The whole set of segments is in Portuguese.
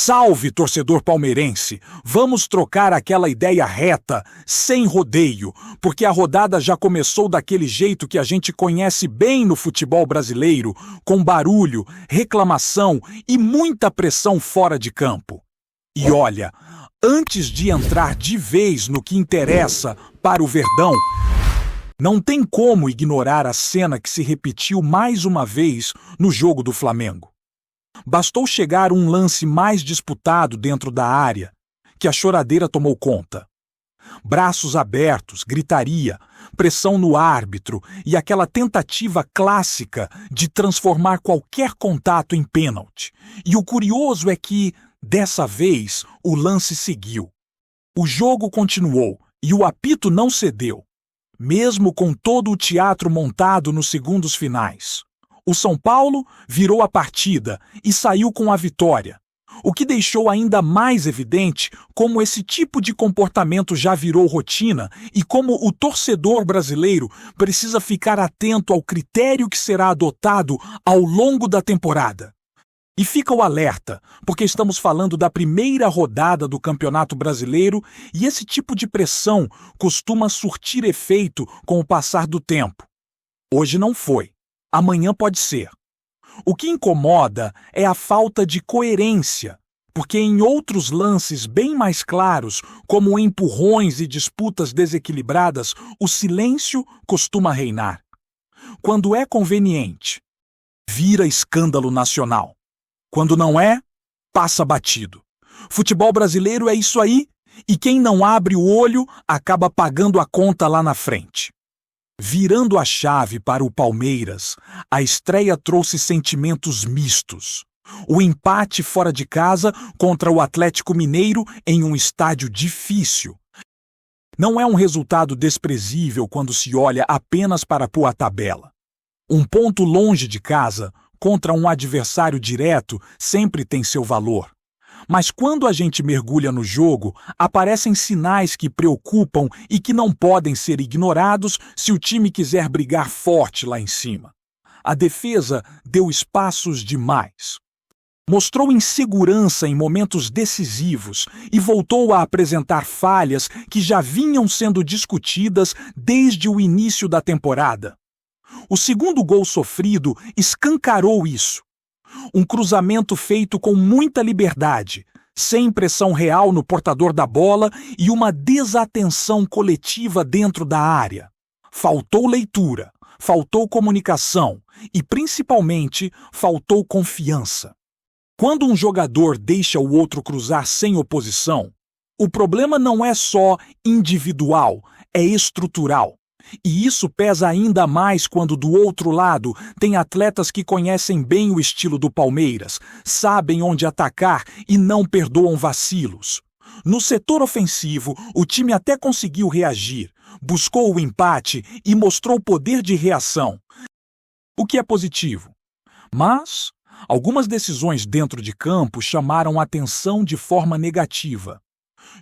Salve, torcedor palmeirense! Vamos trocar aquela ideia reta, sem rodeio, porque a rodada já começou daquele jeito que a gente conhece bem no futebol brasileiro, com barulho, reclamação e muita pressão fora de campo. E olha, antes de entrar de vez no que interessa para o Verdão, não tem como ignorar a cena que se repetiu mais uma vez no jogo do Flamengo. Bastou chegar um lance mais disputado dentro da área, que a choradeira tomou conta. Braços abertos, gritaria, pressão no árbitro e aquela tentativa clássica de transformar qualquer contato em pênalti. E o curioso é que, dessa vez, o lance seguiu. O jogo continuou e o apito não cedeu, mesmo com todo o teatro montado nos segundos finais. O São Paulo virou a partida e saiu com a vitória, o que deixou ainda mais evidente como esse tipo de comportamento já virou rotina e como o torcedor brasileiro precisa ficar atento ao critério que será adotado ao longo da temporada. E fica o alerta, porque estamos falando da primeira rodada do Campeonato Brasileiro e esse tipo de pressão costuma surtir efeito com o passar do tempo. Hoje não foi. Amanhã pode ser. O que incomoda é a falta de coerência, porque em outros lances bem mais claros, como empurrões e disputas desequilibradas, o silêncio costuma reinar. Quando é conveniente, vira escândalo nacional. Quando não é, passa batido. Futebol brasileiro é isso aí, e quem não abre o olho acaba pagando a conta lá na frente. Virando a chave para o Palmeiras, a estreia trouxe sentimentos mistos. O empate fora de casa contra o Atlético Mineiro em um estádio difícil. Não é um resultado desprezível quando se olha apenas para a tabela. Um ponto longe de casa, contra um adversário direto, sempre tem seu valor. Mas quando a gente mergulha no jogo, aparecem sinais que preocupam e que não podem ser ignorados se o time quiser brigar forte lá em cima. A defesa deu espaços demais. Mostrou insegurança em momentos decisivos e voltou a apresentar falhas que já vinham sendo discutidas desde o início da temporada. O segundo gol sofrido escancarou isso. Um cruzamento feito com muita liberdade, sem pressão real no portador da bola e uma desatenção coletiva dentro da área. Faltou leitura, faltou comunicação e, principalmente, faltou confiança. Quando um jogador deixa o outro cruzar sem oposição, o problema não é só individual, é estrutural. E isso pesa ainda mais quando do outro lado tem atletas que conhecem bem o estilo do Palmeiras, sabem onde atacar e não perdoam vacilos. No setor ofensivo, o time até conseguiu reagir, buscou o empate e mostrou poder de reação, o que é positivo. Mas algumas decisões dentro de campo chamaram atenção de forma negativa.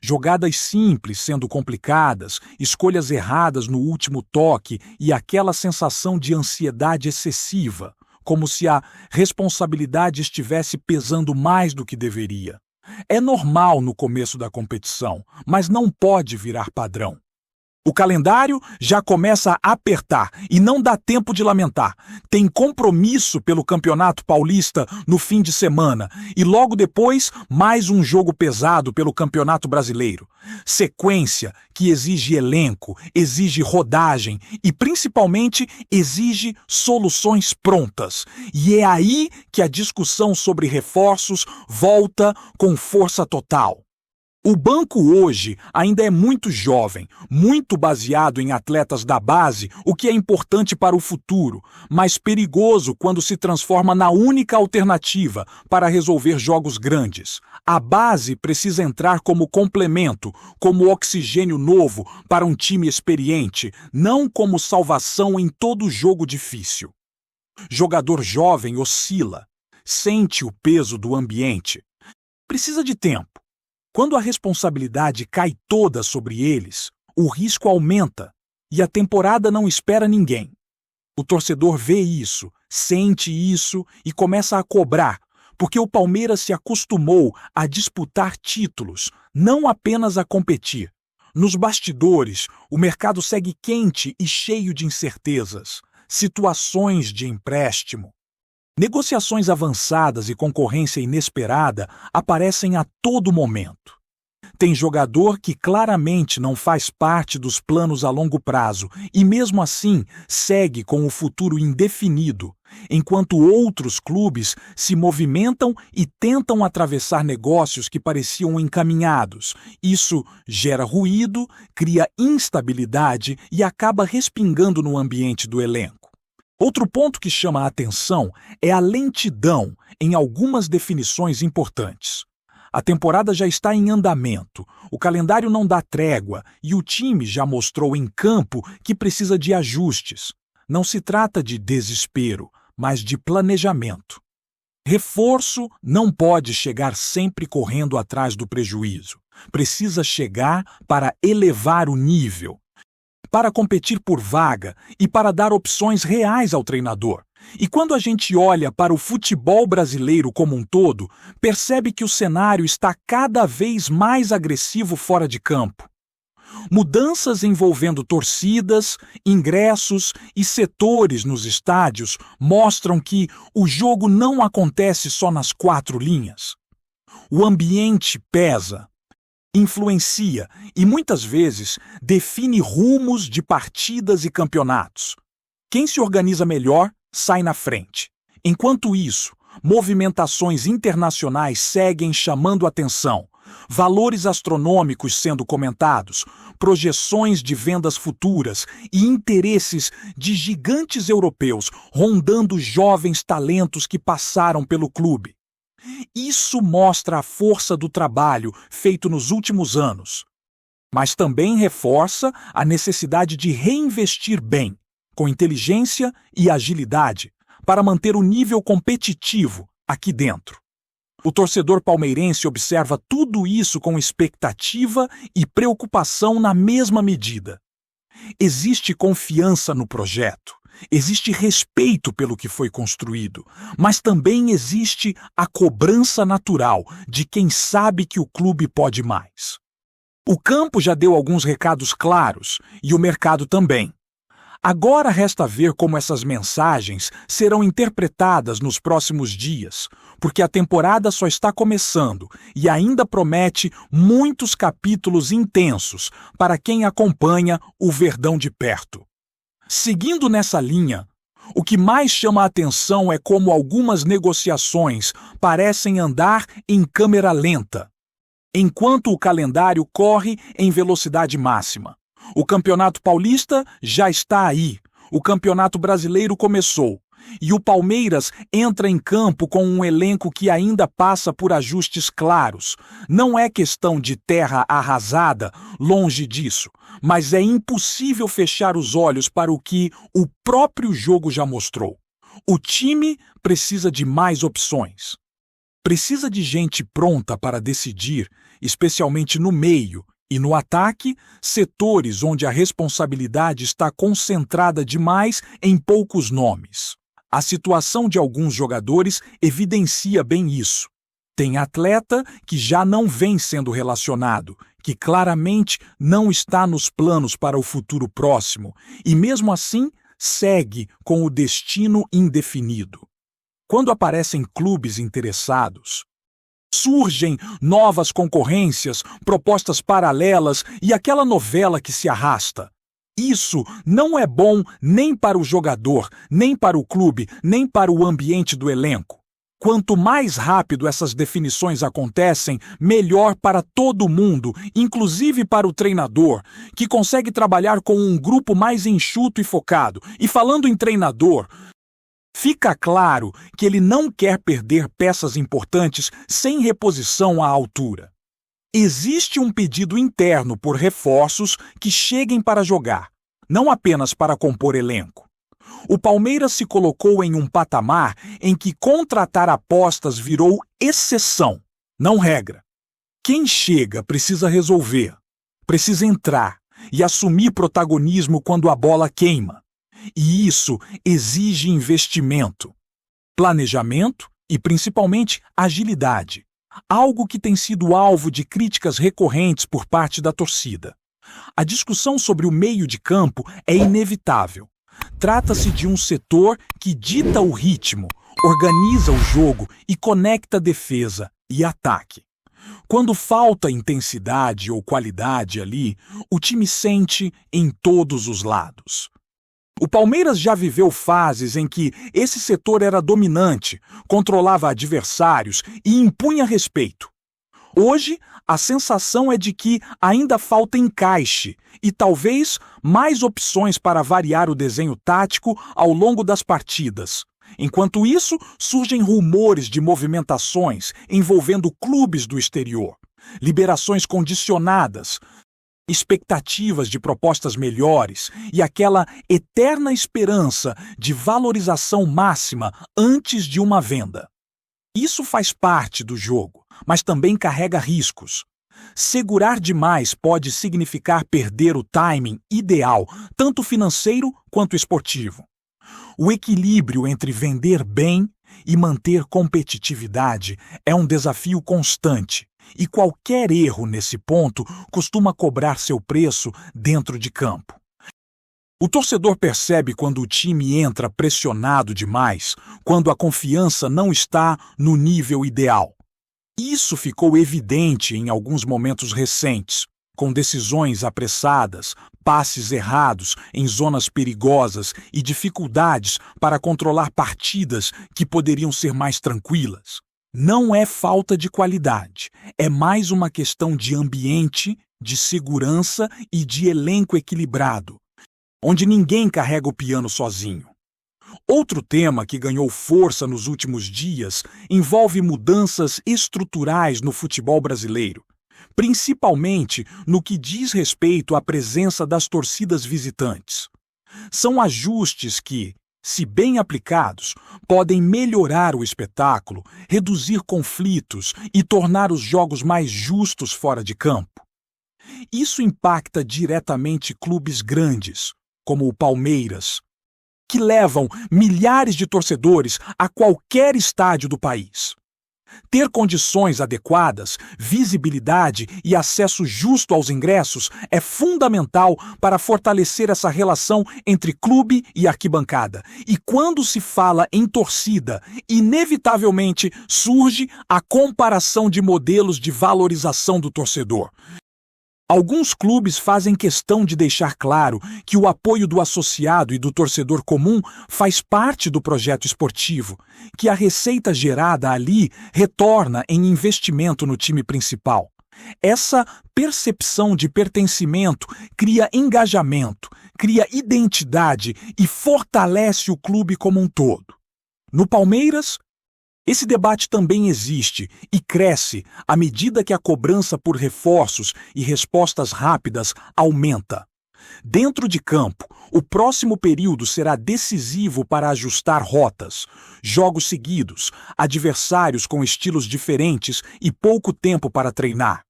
Jogadas simples sendo complicadas, escolhas erradas no último toque e aquela sensação de ansiedade excessiva, como se a responsabilidade estivesse pesando mais do que deveria. É normal no começo da competição, mas não pode virar padrão. O calendário já começa a apertar e não dá tempo de lamentar. Tem compromisso pelo Campeonato Paulista no fim de semana e logo depois mais um jogo pesado pelo Campeonato Brasileiro. Sequência que exige elenco, exige rodagem e principalmente exige soluções prontas. E é aí que a discussão sobre reforços volta com força total. O banco hoje ainda é muito jovem, muito baseado em atletas da base, o que é importante para o futuro, mas perigoso quando se transforma na única alternativa para resolver jogos grandes. A base precisa entrar como complemento, como oxigênio novo para um time experiente, não como salvação em todo jogo difícil. Jogador jovem oscila, sente o peso do ambiente. Precisa de tempo. Quando a responsabilidade cai toda sobre eles, o risco aumenta e a temporada não espera ninguém. O torcedor vê isso, sente isso e começa a cobrar, porque o Palmeiras se acostumou a disputar títulos, não apenas a competir. Nos bastidores, o mercado segue quente e cheio de incertezas, situações de empréstimo. Negociações avançadas e concorrência inesperada aparecem a todo momento. Tem jogador que claramente não faz parte dos planos a longo prazo e, mesmo assim, segue com o futuro indefinido, enquanto outros clubes se movimentam e tentam atravessar negócios que pareciam encaminhados. Isso gera ruído, cria instabilidade e acaba respingando no ambiente do elenco. Outro ponto que chama a atenção é a lentidão em algumas definições importantes. A temporada já está em andamento, o calendário não dá trégua e o time já mostrou em campo que precisa de ajustes. Não se trata de desespero, mas de planejamento. Reforço não pode chegar sempre correndo atrás do prejuízo. Precisa chegar para elevar o nível, para competir por vaga e para dar opções reais ao treinador. E quando a gente olha para o futebol brasileiro como um todo, percebe que o cenário está cada vez mais agressivo fora de campo. Mudanças envolvendo torcidas, ingressos e setores nos estádios mostram que o jogo não acontece só nas quatro linhas. O ambiente pesa, influencia e muitas vezes define rumos de partidas e campeonatos. Quem se organiza melhor sai na frente. Enquanto isso, movimentações internacionais seguem chamando atenção, valores astronômicos sendo comentados, projeções de vendas futuras e interesses de gigantes europeus rondando jovens talentos que passaram pelo clube. Isso mostra a força do trabalho feito nos últimos anos, mas também reforça a necessidade de reinvestir bem, com inteligência e agilidade, para manter o nível competitivo aqui dentro. O torcedor palmeirense observa tudo isso com expectativa e preocupação na mesma medida. Existe confiança no projeto, existe respeito pelo que foi construído, mas também existe a cobrança natural de quem sabe que o clube pode mais. O campo já deu alguns recados claros e o mercado também. Agora resta ver como essas mensagens serão interpretadas nos próximos dias, porque a temporada só está começando e ainda promete muitos capítulos intensos para quem acompanha o Verdão de perto. Seguindo nessa linha, o que mais chama a atenção é como algumas negociações parecem andar em câmera lenta, enquanto o calendário corre em velocidade máxima. O Campeonato Paulista já está aí, o Campeonato Brasileiro começou, e o Palmeiras entra em campo com um elenco que ainda passa por ajustes claros. Não é questão de terra arrasada, longe disso, mas é impossível fechar os olhos para o que o próprio jogo já mostrou. O time precisa de mais opções. Precisa de gente pronta para decidir, especialmente no meio, e no ataque, setores onde a responsabilidade está concentrada demais em poucos nomes. A situação de alguns jogadores evidencia bem isso. Tem atleta que já não vem sendo relacionado, que claramente não está nos planos para o futuro próximo, e mesmo assim segue com o destino indefinido. Quando aparecem clubes interessados, surgem novas concorrências, propostas paralelas e aquela novela que se arrasta. Isso não é bom nem para o jogador, nem para o clube, nem para o ambiente do elenco. Quanto mais rápido essas definições acontecem, melhor para todo mundo, inclusive para o treinador, que consegue trabalhar com um grupo mais enxuto e focado. E falando em treinador, fica claro que ele não quer perder peças importantes sem reposição à altura. Existe um pedido interno por reforços que cheguem para jogar, não apenas para compor elenco. O Palmeiras se colocou em um patamar em que contratar apostas virou exceção, não regra. Quem chega precisa resolver, precisa entrar e assumir protagonismo quando a bola queima. E isso exige investimento, planejamento e principalmente agilidade, algo que tem sido alvo de críticas recorrentes por parte da torcida. A discussão sobre o meio de campo é inevitável. Trata-se de um setor que dita o ritmo, organiza o jogo e conecta defesa e ataque. Quando falta intensidade ou qualidade ali, o time sente em todos os lados. O Palmeiras já viveu fases em que esse setor era dominante, controlava adversários e impunha respeito. Hoje, a sensação é de que ainda falta encaixe e talvez mais opções para variar o desenho tático ao longo das partidas. Enquanto isso, surgem rumores de movimentações envolvendo clubes do exterior, liberações condicionadas, expectativas de propostas melhores e aquela eterna esperança de valorização máxima antes de uma venda. Isso faz parte do jogo, mas também carrega riscos. Segurar demais pode significar perder o timing ideal, tanto financeiro quanto esportivo. O equilíbrio entre vender bem e manter competitividade é um desafio constante, e qualquer erro nesse ponto costuma cobrar seu preço dentro de campo. O torcedor percebe quando o time entra pressionado demais, quando a confiança não está no nível ideal. Isso ficou evidente em alguns momentos recentes, com decisões apressadas, passes errados em zonas perigosas e dificuldades para controlar partidas que poderiam ser mais tranquilas. Não é falta de qualidade, é mais uma questão de ambiente, de segurança e de elenco equilibrado, onde ninguém carrega o piano sozinho. Outro tema que ganhou força nos últimos dias envolve mudanças estruturais no futebol brasileiro, principalmente no que diz respeito à presença das torcidas visitantes. São ajustes que, se bem aplicados, podem melhorar o espetáculo, reduzir conflitos e tornar os jogos mais justos fora de campo. Isso impacta diretamente clubes grandes, como o Palmeiras, que levam milhares de torcedores a qualquer estádio do país. Ter condições adequadas, visibilidade e acesso justo aos ingressos é fundamental para fortalecer essa relação entre clube e arquibancada. E quando se fala em torcida, inevitavelmente surge a comparação de modelos de valorização do torcedor. Alguns clubes fazem questão de deixar claro que o apoio do associado e do torcedor comum faz parte do projeto esportivo, que a receita gerada ali retorna em investimento no time principal. Essa percepção de pertencimento cria engajamento, cria identidade e fortalece o clube como um todo. No Palmeiras, esse debate também existe e cresce à medida que a cobrança por reforços e respostas rápidas aumenta. Dentro de campo, o próximo período será decisivo para ajustar rotas, jogos seguidos, adversários com estilos diferentes e pouco tempo para treinar.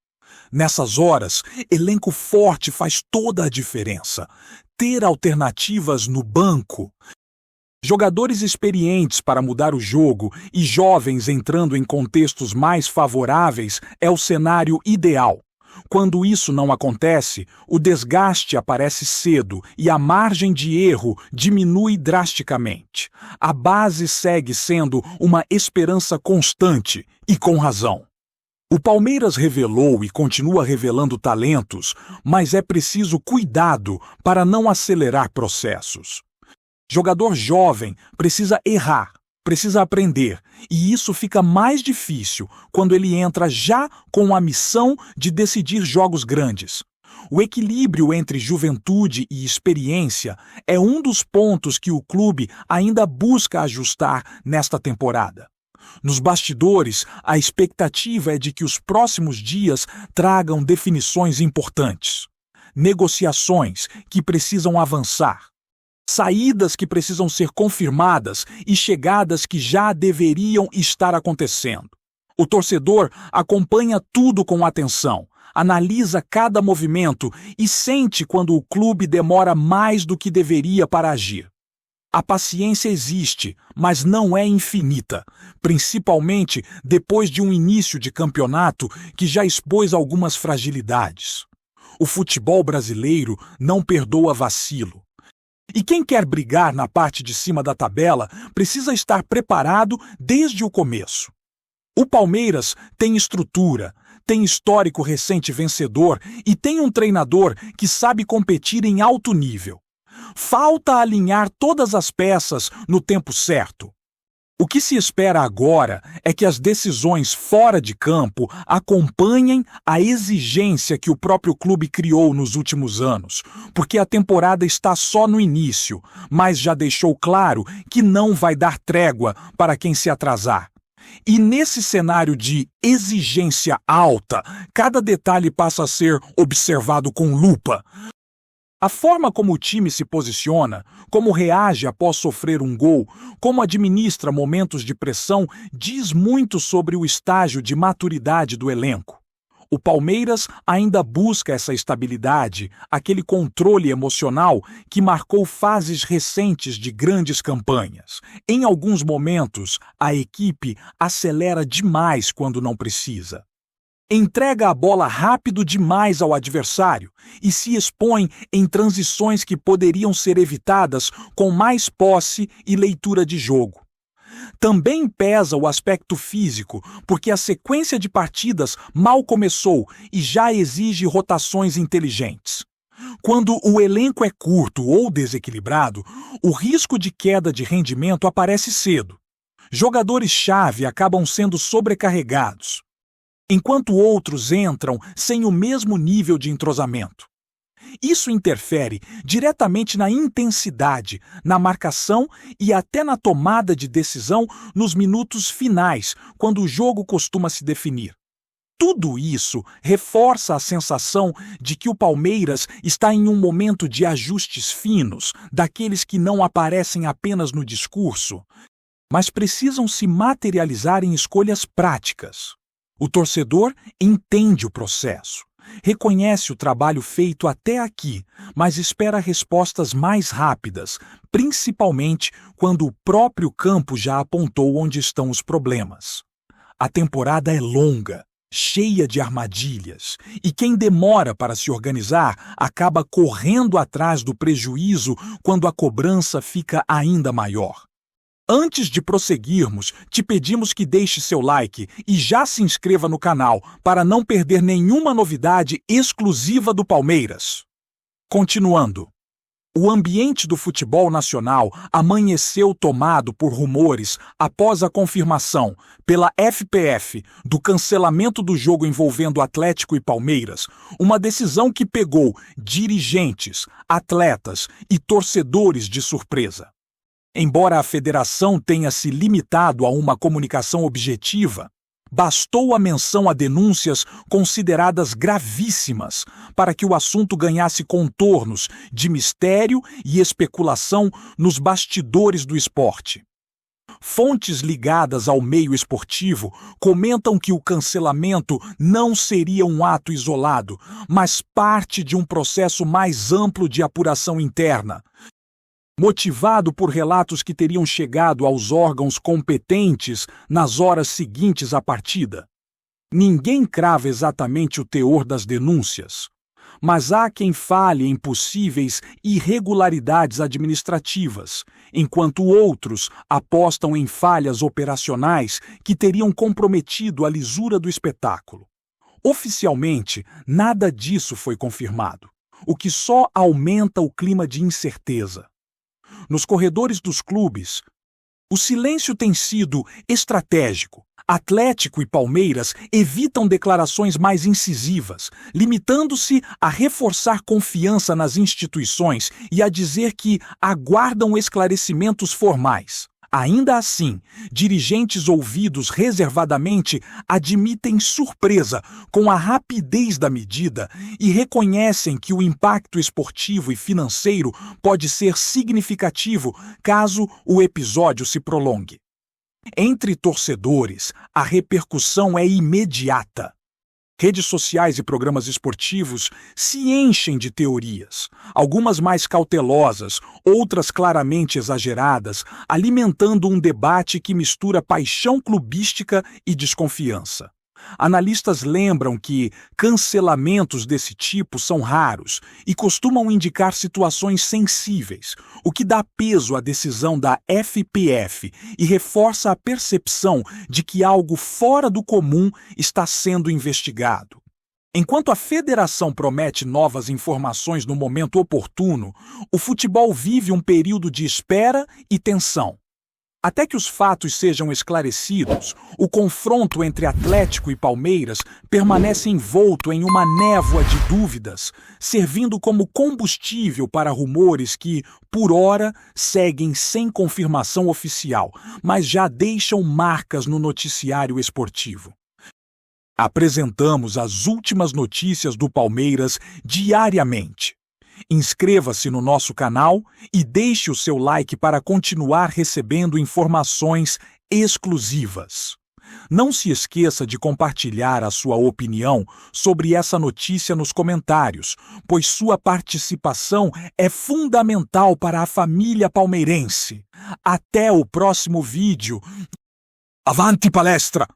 Nessas horas, elenco forte faz toda a diferença. Ter alternativas no banco, jogadores experientes para mudar o jogo e jovens entrando em contextos mais favoráveis é o cenário ideal. Quando isso não acontece, o desgaste aparece cedo e a margem de erro diminui drasticamente. A base segue sendo uma esperança constante e com razão. O Palmeiras revelou e continua revelando talentos, mas é preciso cuidado para não acelerar processos. Jogador jovem precisa errar, precisa aprender, e isso fica mais difícil quando ele entra já com a missão de decidir jogos grandes. O equilíbrio entre juventude e experiência é um dos pontos que o clube ainda busca ajustar nesta temporada. Nos bastidores, a expectativa é de que os próximos dias tragam definições importantes, negociações que precisam avançar, saídas que precisam ser confirmadas e chegadas que já deveriam estar acontecendo. O torcedor acompanha tudo com atenção, analisa cada movimento e sente quando o clube demora mais do que deveria para agir. A paciência existe, mas não é infinita, principalmente depois de um início de campeonato que já expôs algumas fragilidades. O futebol brasileiro não perdoa vacilo. E quem quer brigar na parte de cima da tabela precisa estar preparado desde o começo. O Palmeiras tem estrutura, tem histórico recente vencedor e tem um treinador que sabe competir em alto nível. Falta alinhar todas as peças no tempo certo. O que se espera agora é que as decisões fora de campo acompanhem a exigência que o próprio clube criou nos últimos anos, porque a temporada está só no início, mas já deixou claro que não vai dar trégua para quem se atrasar. E nesse cenário de exigência alta, cada detalhe passa a ser observado com lupa. A forma como o time se posiciona, como reage após sofrer um gol, como administra momentos de pressão, diz muito sobre o estágio de maturidade do elenco. O Palmeiras ainda busca essa estabilidade, aquele controle emocional que marcou fases recentes de grandes campanhas. Em alguns momentos, a equipe acelera demais quando não precisa. Entrega a bola rápido demais ao adversário e se expõe em transições que poderiam ser evitadas com mais posse e leitura de jogo. Também pesa o aspecto físico, porque a sequência de partidas mal começou e já exige rotações inteligentes. Quando o elenco é curto ou desequilibrado, o risco de queda de rendimento aparece cedo. Jogadores-chave acabam sendo sobrecarregados, enquanto outros entram sem o mesmo nível de entrosamento. Isso interfere diretamente na intensidade, na marcação e até na tomada de decisão nos minutos finais, quando o jogo costuma se definir. Tudo isso reforça a sensação de que o Palmeiras está em um momento de ajustes finos, daqueles que não aparecem apenas no discurso, mas precisam se materializar em escolhas práticas. O torcedor entende o processo, reconhece o trabalho feito até aqui, mas espera respostas mais rápidas, principalmente quando o próprio campo já apontou onde estão os problemas. A temporada é longa, cheia de armadilhas, e quem demora para se organizar acaba correndo atrás do prejuízo quando a cobrança fica ainda maior. Antes de prosseguirmos, te pedimos que deixe seu like e já se inscreva no canal para não perder nenhuma novidade exclusiva do Palmeiras. Continuando. O ambiente do futebol nacional amanheceu tomado por rumores após a confirmação, pela FPF, do cancelamento do jogo envolvendo Atlético e Palmeiras, uma decisão que pegou dirigentes, atletas e torcedores de surpresa. Embora a federação tenha se limitado a uma comunicação objetiva, bastou a menção a denúncias consideradas gravíssimas para que o assunto ganhasse contornos de mistério e especulação nos bastidores do esporte. Fontes ligadas ao meio esportivo comentam que o cancelamento não seria um ato isolado, mas parte de um processo mais amplo de apuração interna, motivado por relatos que teriam chegado aos órgãos competentes nas horas seguintes à partida. Ninguém crava exatamente o teor das denúncias, mas há quem fale em possíveis irregularidades administrativas, enquanto outros apostam em falhas operacionais que teriam comprometido a lisura do espetáculo. Oficialmente, nada disso foi confirmado, o que só aumenta o clima de incerteza. Nos corredores dos clubes, o silêncio tem sido estratégico. Atlético e Palmeiras evitam declarações mais incisivas, limitando-se a reforçar confiança nas instituições e a dizer que aguardam esclarecimentos formais. Ainda assim, dirigentes ouvidos reservadamente admitem surpresa com a rapidez da medida e reconhecem que o impacto esportivo e financeiro pode ser significativo caso o episódio se prolongue. Entre torcedores, a repercussão é imediata. Redes sociais e programas esportivos se enchem de teorias, algumas mais cautelosas, outras claramente exageradas, alimentando um debate que mistura paixão clubística e desconfiança. Analistas lembram que cancelamentos desse tipo são raros e costumam indicar situações sensíveis, o que dá peso à decisão da FPF e reforça a percepção de que algo fora do comum está sendo investigado. Enquanto a federação promete novas informações no momento oportuno, o futebol vive um período de espera e tensão. Até que os fatos sejam esclarecidos, o confronto entre Atlético e Palmeiras permanece envolto em uma névoa de dúvidas, servindo como combustível para rumores que, por ora, seguem sem confirmação oficial, mas já deixam marcas no noticiário esportivo. Apresentamos as últimas notícias do Palmeiras diariamente. Inscreva-se no nosso canal e deixe o seu like para continuar recebendo informações exclusivas. Não se esqueça de compartilhar a sua opinião sobre essa notícia nos comentários, pois sua participação é fundamental para a família palmeirense. Até o próximo vídeo. Avante palestra!